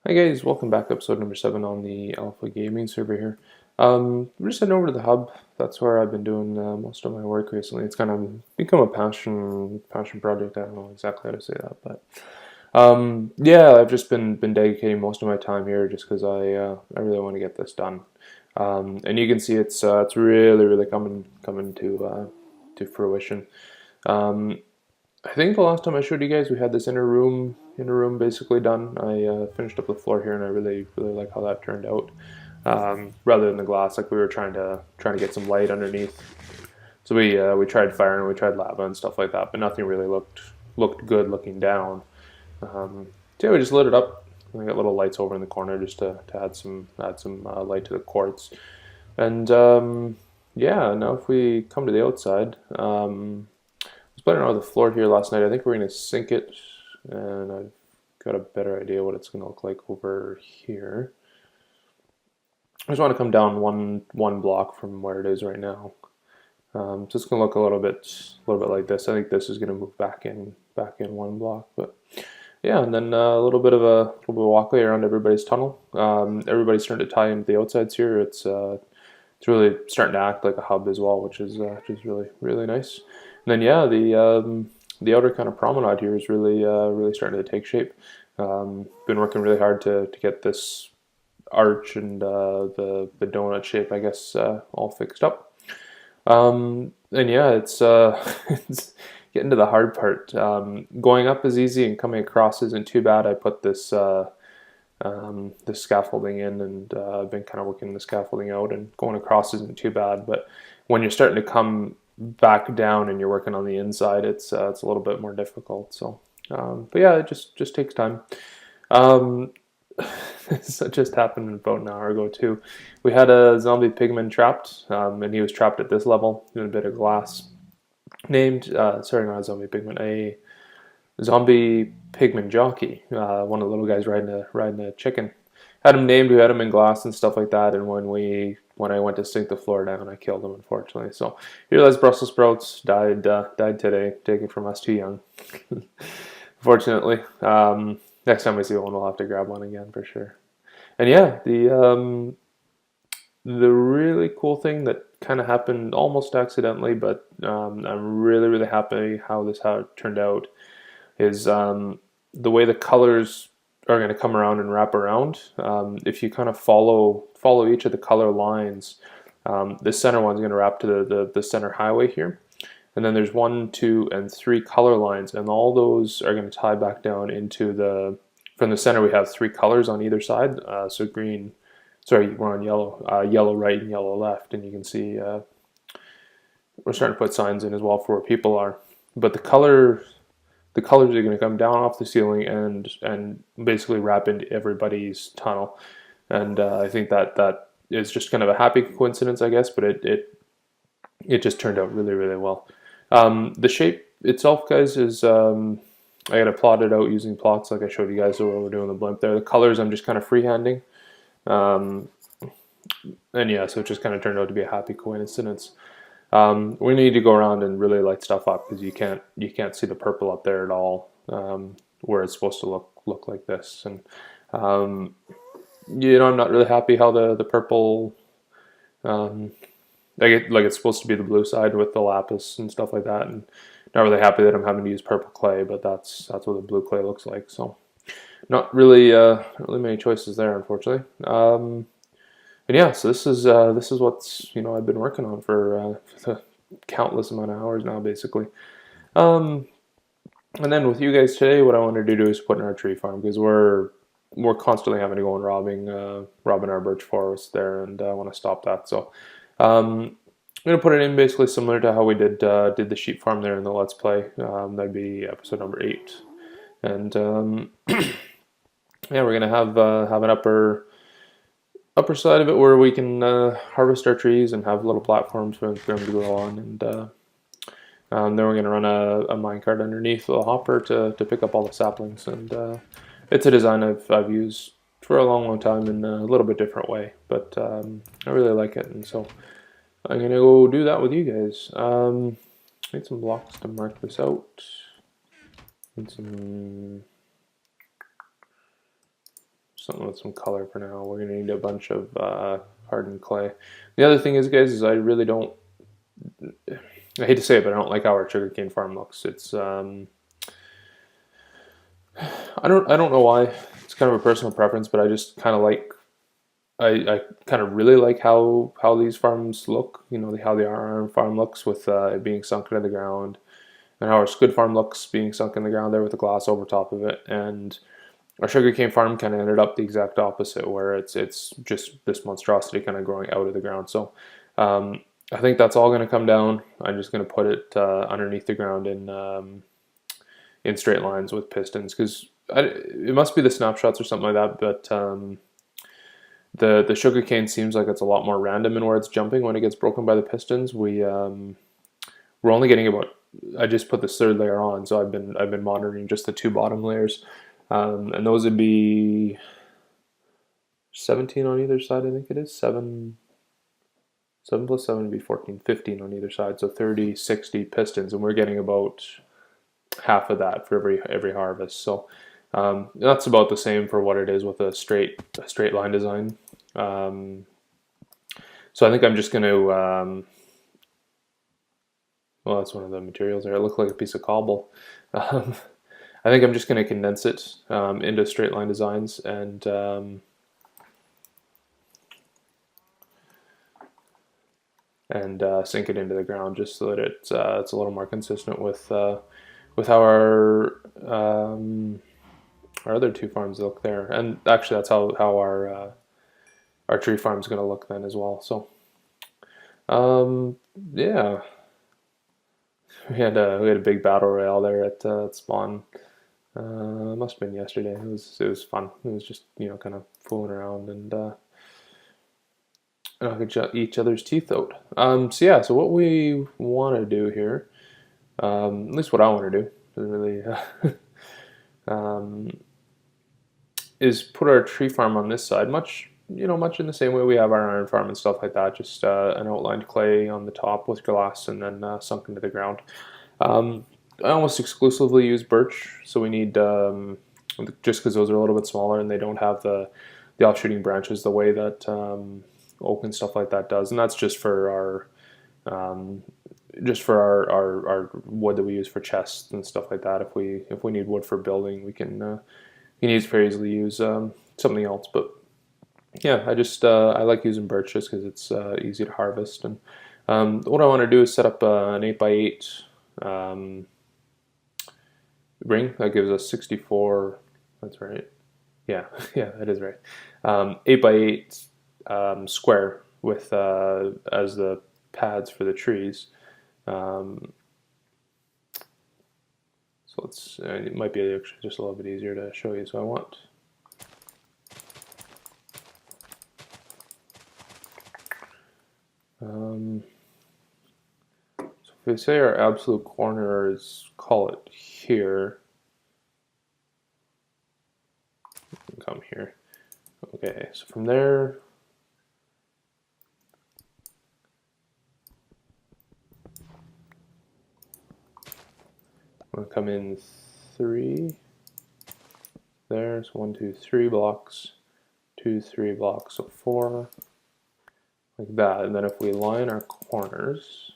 Hi guys, welcome back to episode number 7 on the Alpha Gaming server here. We're just heading over to the hub. That's where I've been doing most of my work recently. It's kind of become a passion project. I don't know exactly how to say that, but yeah, I've just been dedicating most of my time here just because I really want to get this done. And you can see it's really coming to fruition. Um, I think the last time I showed you guys, we had this inner room basically done. I finished up the floor here, and I really like how that turned out. Rather than the glass, like we were trying to get some light underneath. So we tried fire and we tried lava and stuff like that, but nothing really looked good looking down. So yeah, we just lit it up. We got little lights over in the corner just to add some light to the quartz. And yeah, now if we come to the outside. I was playing around with the floor here last night. I think we're going to sink it, and I've got a better idea what it's going to look like over here. I just want to come down one block from where it is right now. So it's going to look a little bit like this. I think this is going to move back in one block, but yeah, and then a little bit of walkway around everybody's tunnel. Everybody's starting to tie into the outsides here. It's really starting to act like a hub as well, which is really nice. And then yeah, the outer kind of promenade here is really starting to take shape. Been working really hard to get this arch and the donut shape, I guess, all fixed up. And yeah, it's it's getting to the hard part. Going up is easy and coming across isn't too bad. I put this scaffolding in, and I've been kind of working the scaffolding out, and going across isn't too bad. But when you're starting to come back down and you're working on the inside, it's a little bit more difficult. So, but yeah, it just takes time. Um, this just happened about an hour ago too. We had a zombie pigman trapped, and he was trapped at this level in a bit of glass. Named, sorry, not a zombie pigman, a zombie pigman jockey, one of the little guys riding a chicken. Had him named. We had him in glass and stuff like that. And when I went to sink the floor down, I killed him, unfortunately. So here lies Brussels sprouts. Died today, taken from us too young. Fortunately, next time we see one, we'll have to grab one again for sure. And yeah, the really cool thing that kind of happened almost accidentally, but I'm really happy how it turned out is the way the colors are going to come around and wrap around. If you kind of follow each of the color lines, the center one's going to wrap to the center highway here, and then there's 1, 2, and 3 color lines, and all those are going to tie back down into the. From the center, we have 3 colors on either side. So green, sorry, we're on yellow, yellow right and yellow left, and you can see we're starting to put signs in as well for where people are. But the colors are going to come down off the ceiling and basically wrap into everybody's tunnel. And I think that is just kind of a happy coincidence, I guess, but it just turned out really well. The shape itself, guys, is I got to plot it out using plots like I showed you guys when we're doing the blimp there. The colors I'm just kind of freehanding. Um, and yeah, so it just kind of turned out to be a happy coincidence. We need to go around and really light stuff up because you can't see the purple up there at all, where it's supposed to look like this. And um, I'm not really happy how the purple, um, like it's supposed to be the blue side with the lapis and stuff like that. And not really happy that I'm having to use purple clay, but that's what the blue clay looks like. So not really many choices there, unfortunately. And yeah, so this is what's I've been working on for the countless amount of hours now, basically. Um, and then with you guys today, what I wanted to do is put in our tree farm because we're constantly having to go and robbing our birch forest there, and I want to stop that. So I'm gonna put it in basically similar to how we did the sheep farm there in the Let's Play. That'd be episode number 8, and yeah, we're gonna have an upper side of it where we can harvest our trees and have little platforms for them to go on, and then we're going to run a minecart underneath the hopper to pick up all the saplings. And it's a design I've used for a long time in a little bit different way, but I really like it, and so I'm going to go do that with you guys. Need some blocks to mark this out, and some something with some color for now. We're gonna need a bunch of hardened clay. The other thing is, guys, is I really don't. I hate to say it, but I don't like how our sugarcane farm looks. It's I don't know why. It's kind of a personal preference, but I just kind of like I kind of really like how these farms look. You know, how the our farm looks with it being sunk into the ground, and how our squid farm looks being sunk in the ground there with the glass over top of it. And our sugarcane farm kind of ended up the exact opposite, where it's just this monstrosity kind of growing out of the ground. So I think that's all going to come down. I'm just going to put it underneath the ground in straight lines with pistons, because it must be the snapshots or something like that. But the sugarcane seems like it's a lot more random in where it's jumping when it gets broken by the pistons. We're only getting about. I just put this third layer on, so I've been monitoring just the two bottom layers, and those would be 17 on either side. I think it is 7 plus 7 would be 14, 15 on either side, so 30, 60 pistons, and we're getting about half of that for every harvest. So that's about the same for what it is with a straight line design. So I think I'm just going to, well, that's one of the materials there. It looked like a piece of cobble. I think I'm just going to condense it into straight line designs and sink it into the ground, just so that it's a little more consistent with how our other two farms look there. And actually, that's how our tree farm is going to look then as well. So yeah, we had a big battle royale there at spawn. Must have been yesterday. It was fun. It was just, you know, kind of fooling around and knock each other's teeth out. So yeah, so what we want to do here, at least what I want to do, is really is put our tree farm on this side, much in the same way we have our iron farm and stuff like that. Just an outlined clay on the top with glass, and then sunk into the ground. I almost exclusively use birch, so we need just because those are a little bit smaller and they don't have the offshooting branches the way that oak and stuff like that does, and that's just for our wood that we use for chests and stuff like that. If we need wood for building, we can very easily use something else. But yeah, I like using birch just because it's easy to harvest. And what I want to do is set up an 8x8 ring that gives us 64. That's right. Yeah, yeah, that is right. 8x8 square with as the pads for the trees. So it might be actually just a little bit easier to show you. So I want so if we say our absolute corner is, call it here, come here. Okay, so from there, I'm gonna come in 3. There's 1, 2, 3 blocks, 2, 3 blocks, so 4, like that. And then if we line our corners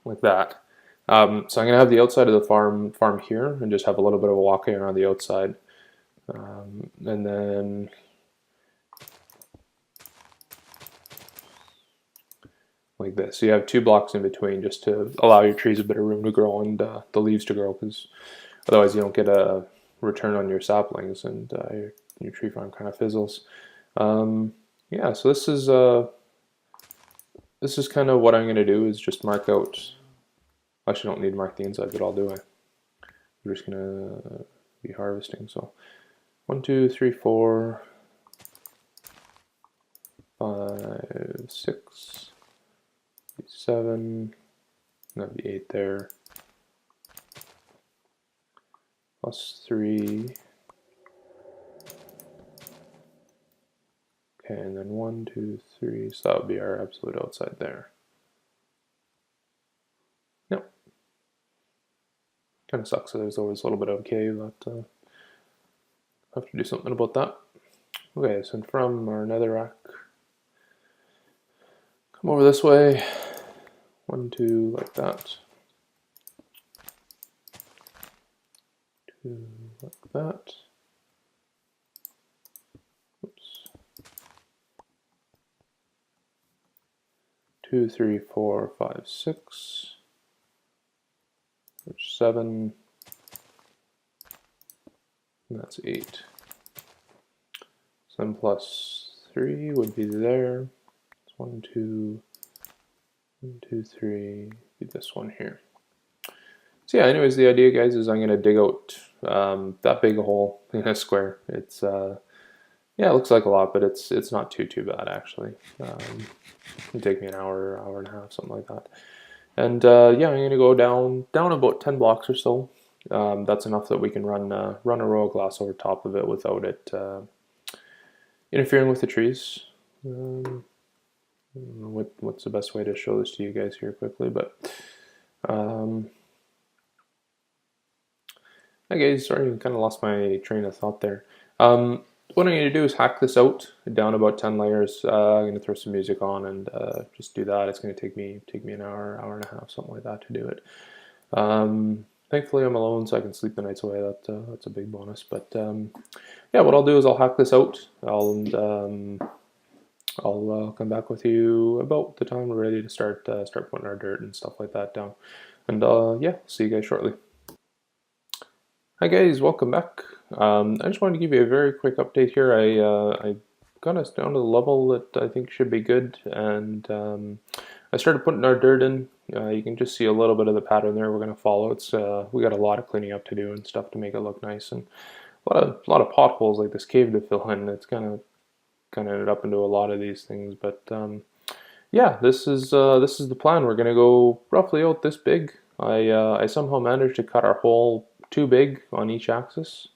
like that, so I'm gonna have the outside of the farm here, and just have a little bit of a walkway around the outside, and then like this. So you have 2 blocks in between, just to allow your trees a bit of room to grow and the leaves to grow, because otherwise you don't get a return on your saplings, and your tree farm kind of fizzles. Yeah, so this is kind of what I'm going to do, is just mark out. Actually, don't need to mark the inside, but I'll do it. We're just going to be harvesting. So 1, 2, 3, 4, 5, 6, 7, that'd be 8 there, plus 3, okay, and then 1, 2, 3, so that would be our absolute outside there. Yep. Kind of sucks that there's always a little bit of cave, but have to do something about that. Okay, so from our netherrack, come over this way, 1, 2, like that, 2, like that. Oops. 2, 3, 4, 5, 6, 7, and that's 8. 7 plus 3 would be there. It's 1, 2, 1, 2, 3, be this one here. So yeah, anyways, the idea, guys, is I'm going to dig out that big hole in a square. It's yeah, it looks like a lot, but it's not too bad actually. It'll take me an hour, hour and a half, something like that. And yeah, I'm going to go down about 10 blocks or so. That's enough that we can run a row of glass over top of it without it interfering with the trees. I don't know what's the best way to show this to you guys here quickly, but okay, sorry, I kind of lost my train of thought there. What I'm going to do is hack this out down about 10 layers. I'm going to throw some music on and just do that. It's going to take me an hour, hour and a half, something like that to do it. Thankfully I'm alone, so I can sleep the nights away. That's a big bonus. But yeah, what I'll do is I'll hack this out. I'll come back with you about the time we're ready to start putting our dirt and stuff like that down. And yeah, see you guys shortly. Hi guys, welcome back. I just wanted to give you a very quick update here. I got us down to the level that I think should be good, and I started putting our dirt in. You can just see a little bit of the pattern there we're going to follow. It's we got a lot of cleaning up to do and stuff to make it look nice, and a lot of potholes like this cave to fill in. It's kind of ended up into a lot of these things, but yeah, this is the plan. We're going to go roughly out this big. I somehow managed to cut our hole too big on each axis.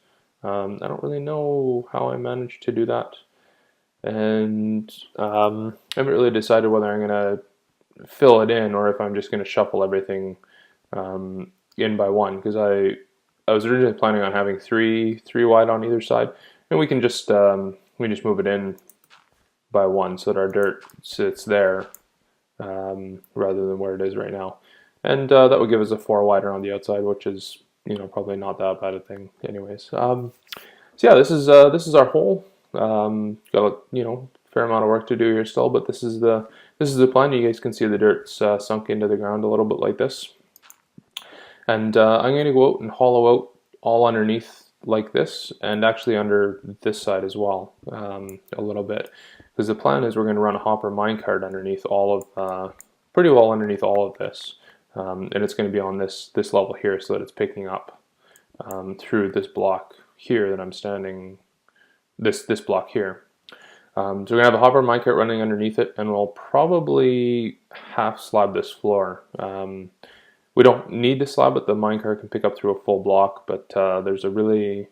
I don't really know how I managed to do that, and I haven't really decided whether I'm going to fill it in or if I'm just going to shuffle everything in by one, because I was originally planning on having three wide on either side, and we can just move it in by one so that our dirt sits there rather than where it is right now, and that would give us a 4 wider on the outside, which is, you know, probably not that bad a thing anyways. So yeah, this is our hole. Got, you know, fair amount of work to do here still, but this is the plan. You guys can see the dirt's sunk into the ground a little bit like this, and I'm going to go out and hollow out all underneath like this, and actually under this side as well, a little bit, because the plan is we're going to run a hopper minecart underneath all of pretty well underneath all of this. And it's going to be on this level here, so that it's picking up through this block here that I'm standing, this block here. So we're going to have a hopper minecart running underneath it, and we'll probably half slab this floor. We don't need to slab it. The minecart can pick up through a full block, but there's the really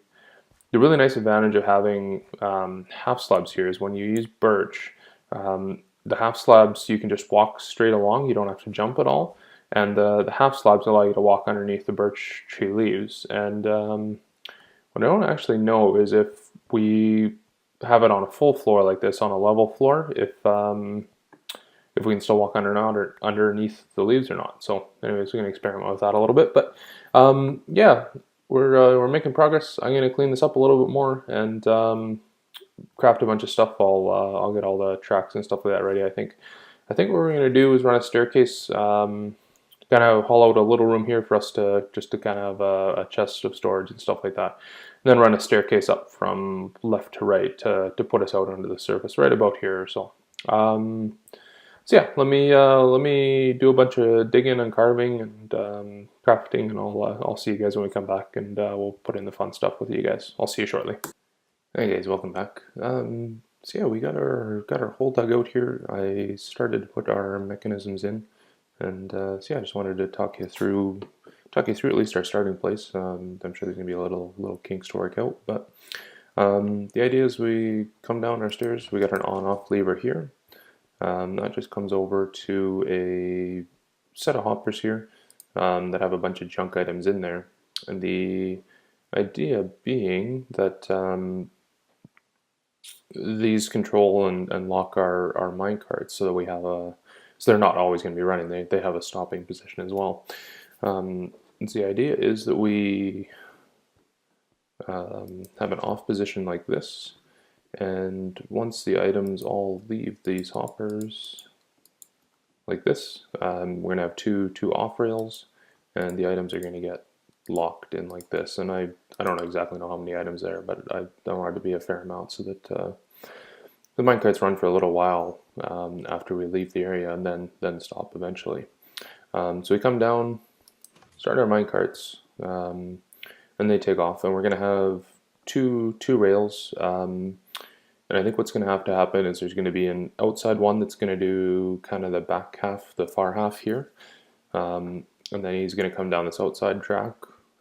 nice advantage of having half slabs here is when you use birch, the half slabs you can just walk straight along. You don't have to jump at all. And the half slabs allow you to walk underneath the birch tree leaves. And what I don't actually know is if we have it on a full floor like this, on a level floor, if we can still walk underneath the leaves or not. So anyways, we're going to experiment with that a little bit. But yeah, we're making progress. I'm going to clean this up a little bit more and craft a bunch of stuff. I'll get all the tracks and stuff like that ready. I think what we're going to do is run a staircase. Kind of hollow out a little room here for us to kind of a chest of storage and stuff like that, and then run a staircase up from left to right to put us out onto the surface right about here or so. So yeah, let me do a bunch of digging and carving and crafting, and I'll see you guys when we come back, and we'll put in the fun stuff with you guys. I'll see you shortly. Hey guys, welcome back. So yeah, we got our hole dug out here. I started to put our mechanisms in. And so yeah, I just wanted to talk you through at least our starting place. I'm sure there's gonna be a little kinks to work out, but the idea is we come down our stairs. We got an on-off lever here. That just comes over to a set of hoppers here that have a bunch of junk items in there, and the Idea being that these control and lock our mine carts so that we have so they're not always going to be running. They have a stopping position as well. And so the idea is that we have an off position like this, and once the items all leave these hoppers like this, we're going to have two off rails, and the items are going to get locked in like this. And I don't exactly know how many items there, but I don't want it to be a fair amount so that the minecarts run for a little while after we leave the area, and then stop eventually. So we come down, start our minecarts, and they take off, and we're going to have two rails. And I think what's going to happen is there's going to be an outside one that's going to do kind of the back half, the far half here, and then he's going to come down this outside track,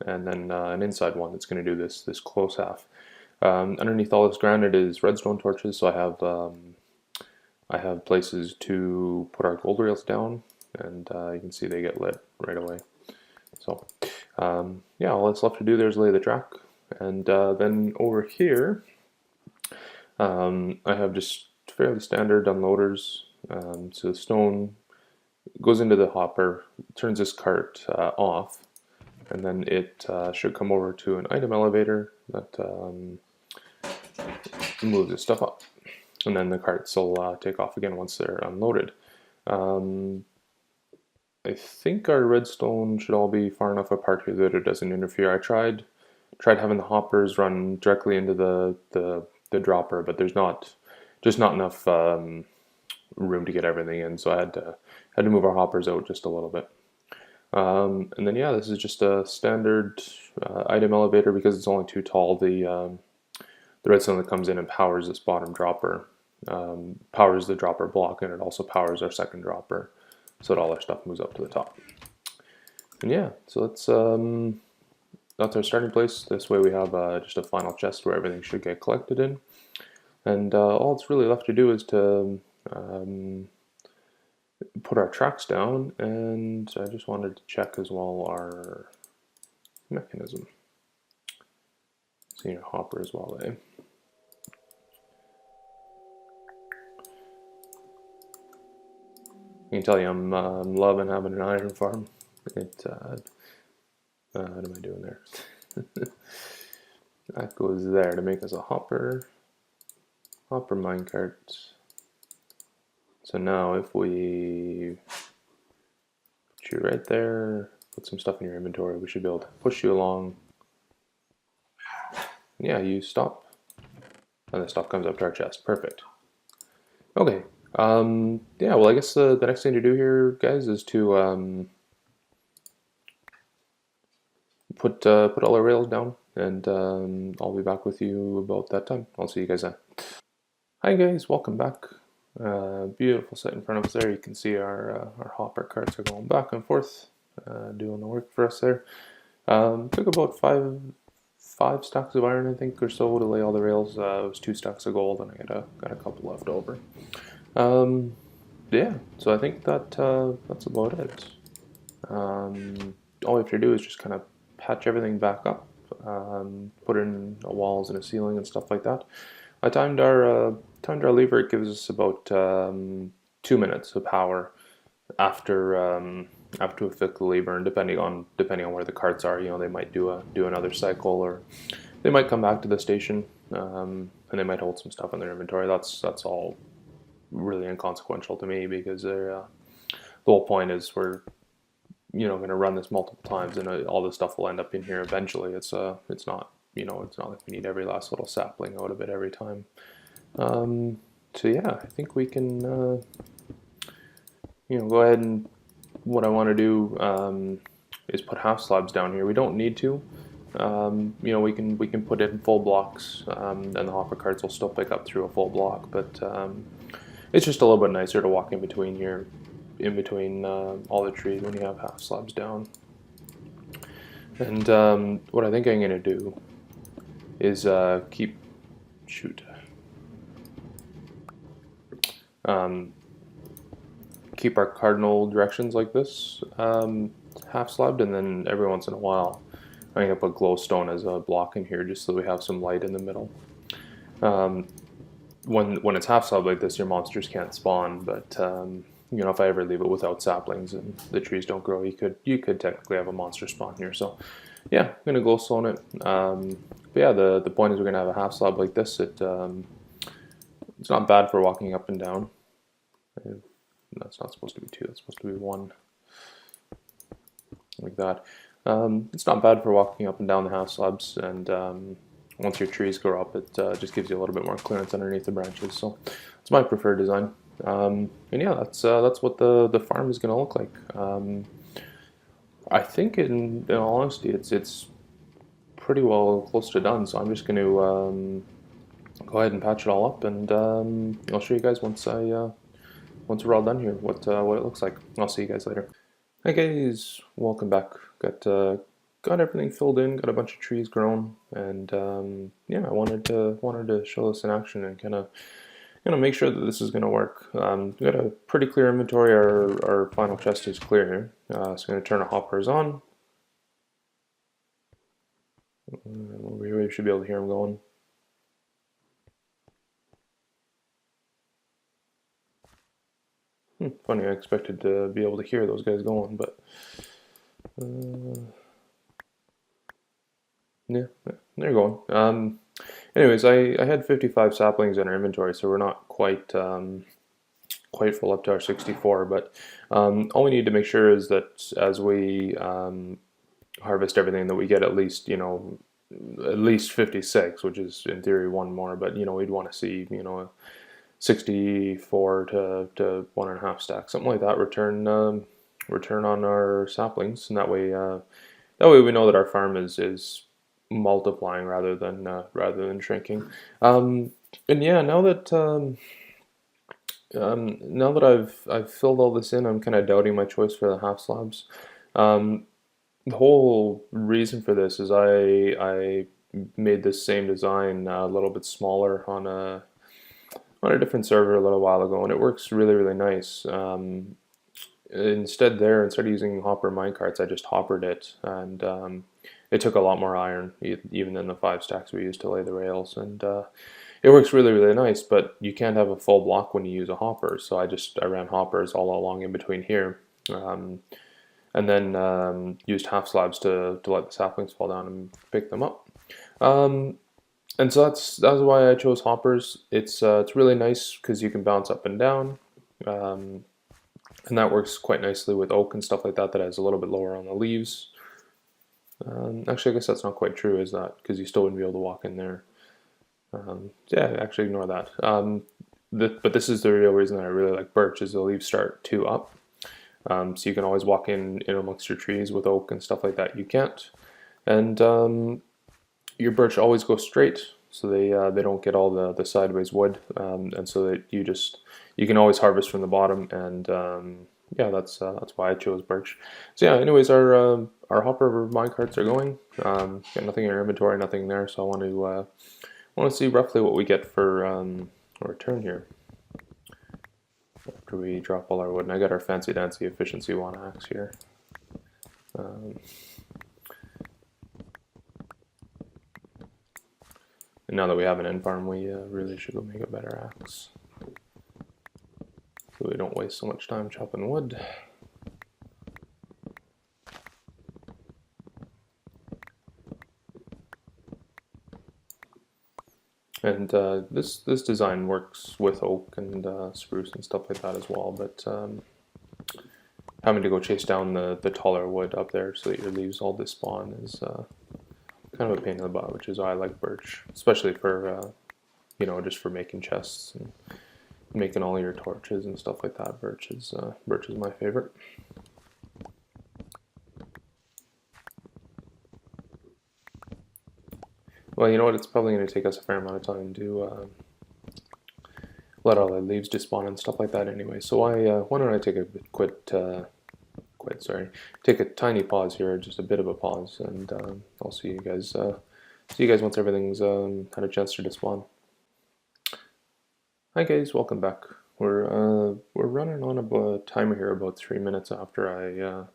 and then an inside one that's going to do this close half. Underneath all this granite is redstone torches, so I have places to put our gold rails down, and you can see they get lit right away. So yeah, all that's left to do there is lay the track, and then over here I have just fairly standard unloaders. So the stone goes into the hopper, turns this cart off, and then it should come over to an item elevator that moves the stuff up. And then the carts will take off again once they're unloaded. I think our redstone should all be far enough apart here that it doesn't interfere. I tried having the hoppers run directly into the dropper, but there's just not enough room to get everything in, so I had to move our hoppers out just a little bit. And then yeah, this is just a standard item elevator because it's only too tall. The redstone that comes in and powers this bottom dropper powers the dropper block, and it also powers our second dropper, so that all our stuff moves up to the top. And yeah, so that's our starting place. This way we have just a final chest where everything should get collected in. And all it's really left to do is to put our tracks down, and I just wanted to check as well our mechanism. So your hopper as well, eh? I can tell you I'm loving having an iron farm. What am I doing there? That goes there to make us a hopper minecart. So now if we put you right there, put some stuff in your inventory, we should be able to push you along. And yeah, you stop, and the stuff comes up to our chest. Perfect. Okay. Yeah, well, I guess the next thing to do here, guys, is to put all our rails down, and I'll be back with you about that time. I'll see you guys then. Hi guys, welcome back. Beautiful set in front of us there. You can see our hopper carts are going back and forth, doing the work for us there. Took about five stacks of iron, I think, or so to lay all the rails. It was 2 stacks of gold, and I got a couple left over. Yeah, so I think that's about it. All we have to do is just kind of patch everything back up, put in walls and a ceiling and stuff like that. I timed our lever. It gives us about 2 minutes of power after we flick the lever, and depending on where the carts are, they might do another cycle, or they might come back to the station, and they might hold some stuff in their inventory. That's all really inconsequential to me, because the whole point is we're going to run this multiple times, and all this stuff will end up in here eventually. It's not it's not like we need every last little sapling out of it every time. So yeah, I think we can go ahead, and what I want to do is put half slabs down here. We don't need to. We can put it in full blocks, and the hopper carts will still pick up through a full block, but it's just a little bit nicer to walk in between here, in between all the trees when you have half slabs down. And what I think I'm going to do is keep our cardinal directions like this half slabbed, and then every once in a while I'm gonna put glowstone as a block in here just so we have some light in the middle. Um, when it's half slab like this, your monsters can't spawn, but you know, if I ever leave it without saplings and the trees don't grow, you could technically have a monster spawn here. So yeah, I'm gonna glowstone it. But yeah, the point is we're gonna have a half slab like this. It's not bad for walking up and down. That's not supposed to be two. That's supposed to be one, like that. It's not bad for walking up and down the half slabs, and once your trees grow up, it just gives you a little bit more clearance underneath the branches. So it's my preferred design. And yeah, that's what the farm is going to look like. I think, in all honesty, it's pretty well close to done. So I'm just going to go ahead and patch it all up, and I'll show you guys once we're all done here what it looks like. I'll see you guys later. Hi guys, welcome back. Got everything filled in, got a bunch of trees grown, and yeah, I wanted to show this in action and kind of make sure that this is going to work. We got a pretty clear inventory. Our final chest is clear here, so I'm going to turn the hoppers on. We should be able to hear them going. Funny, I expected to be able to hear those guys going, but yeah, they're going. Anyways, I had 55 saplings in our inventory, so we're not quite full up to our 64. But all we need to make sure is that as we harvest everything, that we get at least at least 56, which is in theory one more. But we'd want to see 64 to 1.5 stacks, something like that. Return on our saplings, and that way we know that our farm is multiplying rather than shrinking. And yeah, now that I've filled all this in, I'm kind of doubting my choice for the half slabs. The whole reason for this is I made this same design a little bit smaller on a different server a little while ago, and it works really nice. Instead of using hopper minecarts, I just hoppered it, and it took a lot more iron even than the 5 stacks we used to lay the rails, and it works really nice. But you can't have a full block when you use a hopper, so I ran hoppers all along in between here, and then used half slabs to let the saplings fall down and pick them up. And so that's why I chose hoppers. It's really nice because you can bounce up and down, and that works quite nicely with oak and stuff like that. That has a little bit lower on the leaves. Actually, I guess that's not quite true, is that? Because you still wouldn't be able to walk in there. Yeah, actually ignore that. But this is the real reason that I really like birch, is the leaves start 2 up. So you can always walk in amongst your trees. With oak and stuff like that, you can't. And your birch always goes straight, so they don't get all the sideways wood, and so that you can always harvest from the bottom. And yeah, that's why I chose birch. So yeah, anyways, our hopper minecarts are going. Got nothing in our inventory, nothing there, so I want to see roughly what we get for a return here after we drop all our wood. And I got our fancy dancy efficiency 1 axe here. And now that we have an end farm, we really should go make a better axe, so we don't waste so much time chopping wood. And this design works with oak and spruce and stuff like that as well, but having to go chase down the taller wood up there so that your leaves all despawn is kind of a pain in the butt, which is why I like birch, especially for just for making chests and making all your torches and stuff like that. Birch is my favorite. Well, you know what? It's probably going to take us a fair amount of time to let all the leaves despawn and stuff like that anyway. So why don't I take take a tiny pause here, just a bit of a pause, and I'll see you guys. See you guys once everything's had a chance to despawn. Hi guys, welcome back. We're running on a timer here about 3 minutes after I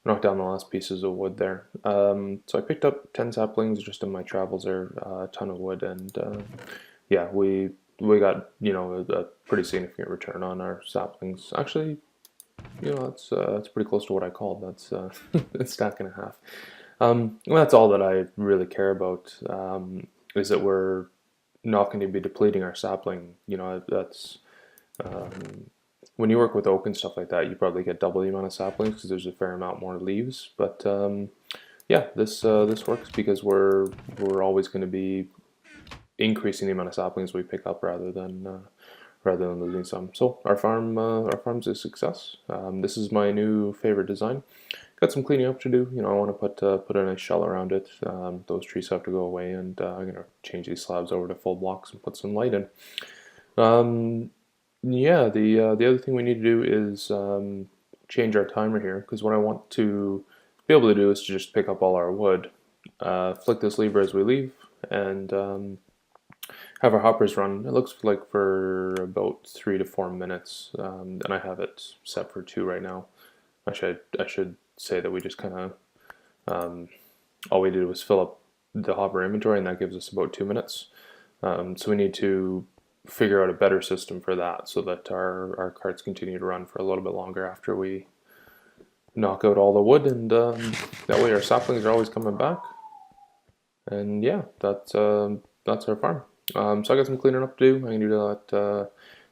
knock down the last pieces of wood there. So I picked up 10 saplings just in my travels there, a ton of wood, and yeah, we got, you know, a pretty significant return on our saplings. Actually, you know, that's pretty close to what I called. That's a stack and a half. Well, that's all that I really care about, is that we're not going to be depleting our sapling. You know, that's when you work with oak and stuff like that, you probably get double the amount of saplings because there's a fair amount more leaves. But yeah, this works because we're always going to be increasing the amount of saplings we pick up rather than losing some. So our farm's a success. This is my new favorite design. Got some cleaning up to do. You know, I want to put a nice shell around it. Those trees have to go away, and I'm gonna change these slabs over to full blocks and put some light in. Um, yeah, the other thing we need to do is change our timer here, because what I want to be able to do is to just pick up all our wood, flick this lever as we leave, and have our hoppers run. It looks like for about 3 to 4 minutes, and I have it set for 2 right now. I should say that we just kind of all we did was fill up the hopper inventory, and that gives us about 2 minutes. So we need to figure out a better system for that, so that our carts continue to run for a little bit longer after we knock out all the wood, and that way our saplings are always coming back. And yeah, that's our farm. So I got some cleaning up to do. I can do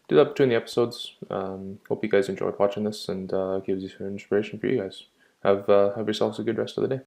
that between the episodes. Hope you guys enjoyed watching this, and gives you some inspiration for you guys. Have yourselves a good rest of the day.